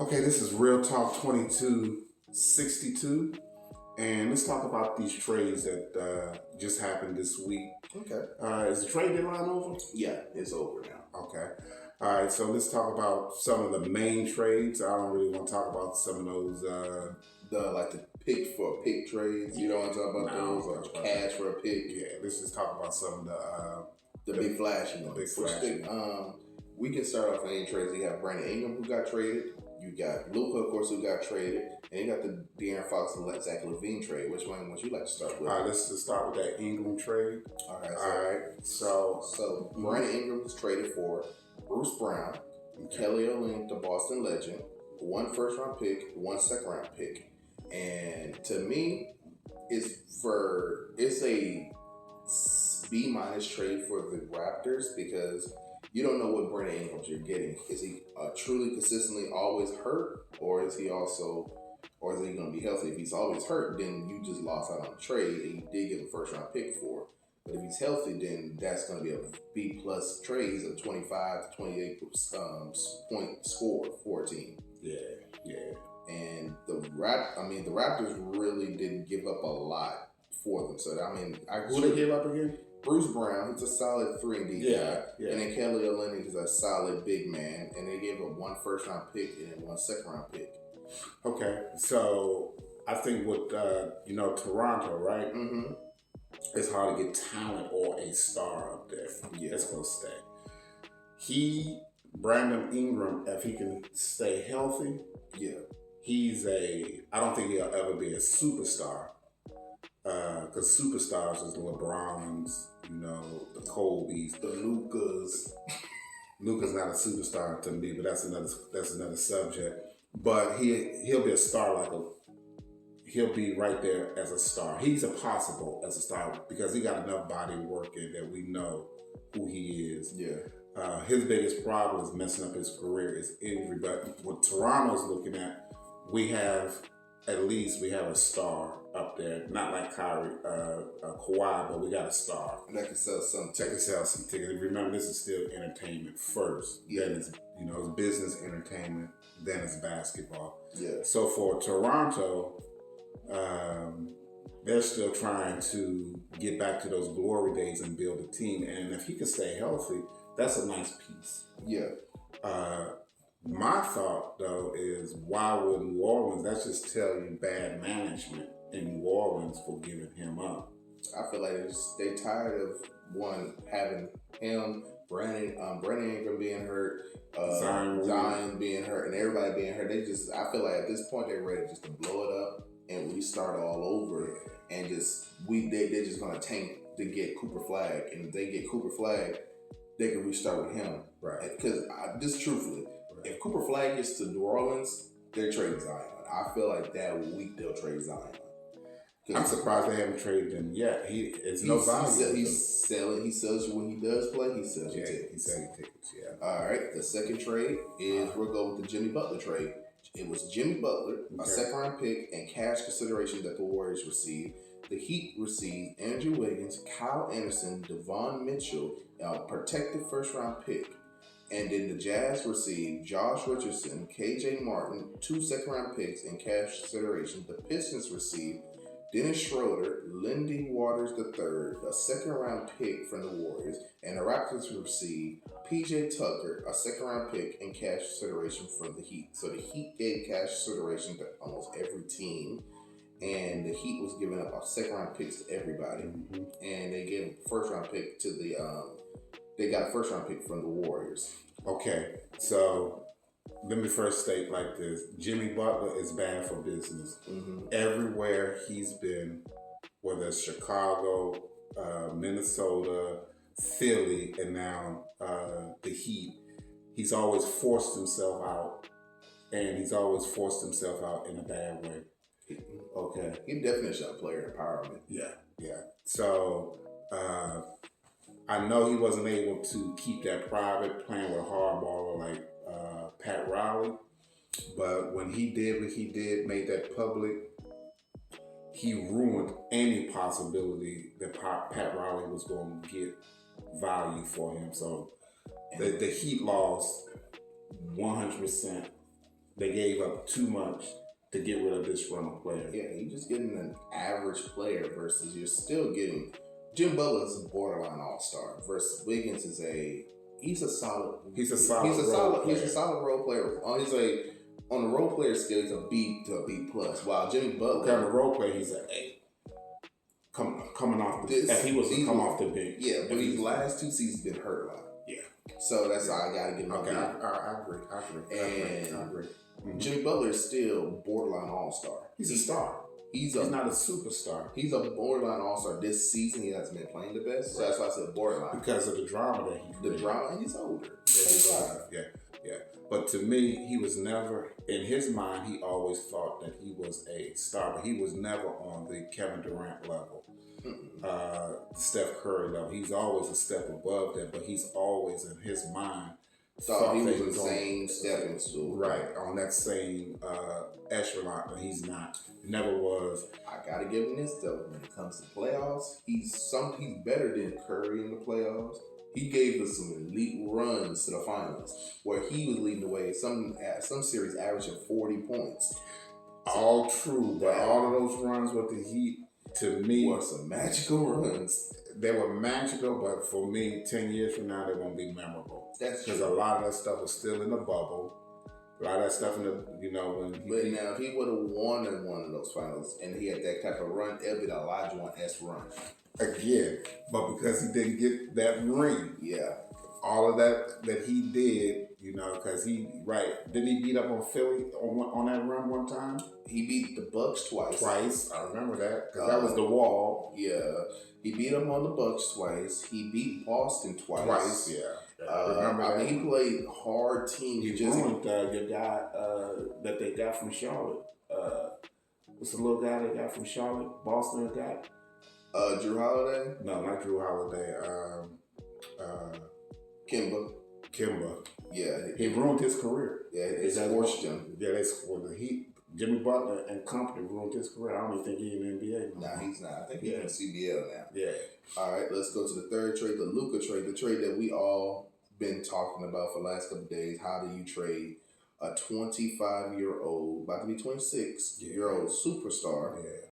Okay, this is Real Talk 2262, and let's talk about these trades that just happened this week. Okay. Is the trade deadline over? Yeah, it's over now. Okay. All right, so let's talk about some of the main trades. I don't really want to talk about some of those. The pick for pick trades. You don't want to talk about those, or cash for a pick. Yeah, let's just talk about some of the big flashy ones. Big flashy. We can start off on any trades. You have Brandon Ingram, who got traded. You got Luka, of course, who got traded, and you got the De'Aaron Fox and Zach LaVine trade. Which one would you like to start with? All right, let's just start with that Ingram trade. All right. So Brandon Ingram was traded for Bruce Brown, Kelly Olynyk, the Boston legend, 1 first-round pick, 1 second-round pick, and to me, it's a B- trade for the Raptors because you don't know what Brandon Ingram you're getting. Is he truly consistently always hurt, or is he going to be healthy? If he's always hurt, then you just lost out on the trade, and you did get a first-round pick for it. But if he's healthy, then that's going to be a B+ trade. He's a 25 to 28 point score for a team. Yeah. And the Raptors really didn't give up a lot for them. So who they gave up again? Bruce Brown, who's a solid 3-and-D guy, yeah. and then Kelly Olynyk is a solid big man, and they gave up 1 first-round pick and then 1 second-round pick. Okay, so I think with Toronto, right? Mm-hmm. It's hard to get talent or a star up there. Yeah. That's gonna stay. Brandon Ingram, if he can stay healthy, yeah, I don't think he'll ever be a superstar. Because superstars is the LeBrons, the Kobe's, the Lukas. Luka's not a superstar to me, but that's another subject. But he'll be a star he'll be right there as a star. He's a possible as a star because he got enough body work in that we know who he is. Yeah. His biggest problem is messing up his career is injury. But what Toronto's looking at, we have a star up there. Not like Kawhi, but we got a star. That can sell some tickets. Remember, this is still entertainment first. Yeah. Then it's business entertainment. Then it's basketball. Yeah. So for Toronto, they're still trying to get back to those glory days and build a team. And if he can stay healthy, that's a nice piece. Yeah. My thought, though, is why would New Orleans? That's just tell you bad management in New Orleans for giving him up. I feel like they tired of having him, Brandon Ingram being hurt, Zion being hurt, and everybody being hurt. I feel like at this point they're ready just to blow it up and restart all over, and they're just gonna tank to get Cooper Flag, and if they get Cooper Flag, they can restart with him. Right. Because just truthfully, if Cooper Flag gets to New Orleans, they're trading Zion. I feel like that week they'll trade Zion. I'm surprised they haven't traded him yet. He sells you when he does play. He sells you tickets. He sells you tickets. Yeah. All right. The second trade is we're going with the Jimmy Butler trade. It was Jimmy Butler, a second-round pick, and cash consideration that the Warriors received. The Heat received Andrew Wiggins, Kyle Anderson, Devon Mitchell, a protected first-round pick. And then the Jazz received Josh Richardson, KJ Martin, 2 second-round picks, and cash consideration. The Pistons received Dennis Schroeder, Lindy Waters III, a second-round pick from the Warriors, and the Raptors received PJ Tucker, a second-round pick, and cash consideration from the Heat. So the Heat gave cash consideration to almost every team, and the Heat was giving up second-round picks to everybody, and they gave a first-round pick to they got a first-round pick from the Warriors. Okay, so let me first state like this. Jimmy Butler is bad for business. Mm-hmm. Everywhere he's been, whether it's Chicago, Minnesota, Philly, and now the Heat, he's always forced himself out. And he's always forced himself out in a bad way. Okay. He definitely shot player empowerment. Yeah. So I know he wasn't able to keep that private, playing with a hardballer like Pat Riley, but when he did what he did, made that public, he ruined any possibility that Pat Riley was going to get value for him. So the Heat lost 100% they gave up too much to get rid of this rental player. Yeah, you're just getting an average player versus you're still getting Jim Butler is a borderline all-star versus Wiggins is he's a solid role player. On the role player scale, he's a B to a B plus. While Jimmy Butler, kind of role player, he's an A. Coming off the come off the bench. Yeah, but these last 2 seasons been hurt a lot. Yeah. So that's how I gotta give him a B. I agree. I agree. Mm-hmm. Jimmy Butler is still borderline all-star. He's a star. He's not a superstar. He's a borderline all-star. This season, he hasn't been playing the best. So that's why I said borderline. Because of the drama that he created. The drama, and he's older. Yeah, he's older. Yeah. But to me, he was never, in his mind, he always thought that he was a star, but he was never on the Kevin Durant level. Steph Curry level. He's always a step above that, but he's always in his mind thought he was in the same stepping stool. Right, on that same echelon, but he's not. Never was. I gotta give him this though. When it comes to playoffs, he's better than Curry in the playoffs. He gave us some elite runs to the finals where he was leading the way. Some series averaging 40 points. All true, but all of those runs with the Heat, to me, were some magical runs. They were magical, but for me, 10 years from now, they won't be memorable. That's because a lot of that stuff was still in the bubble. A lot of that stuff in the, when he... But now, if he would have won in one of those finals and he had that type of run, it would be the Olajuwon-esque run. Again, but because he didn't get that ring. Yeah. All of that he did, because didn't he beat up on Philly on that run one time? He beat the Bucks twice. I remember that, because that was the wall. Yeah. He beat them on the Bucks twice. He beat Boston twice. Yeah. I mean, he played hard teams. He ruined your guy that they got from Charlotte. What's the little guy they got from Charlotte? Boston got? Drew Holiday? No, not Drew Holiday. Kimba. Yeah. He ruined his career. Yeah, they scorched him. Yeah, they scored the Heat. Jimmy Butler and company ruined his career. I don't even think he's in the NBA. Nah, he's not. I think he's in CBL now. Yeah. All right, let's go to the third trade, the Luka trade, the trade that we all been talking about for the last couple of days. How do you trade a 25-year-old, about to be 26-year-old superstar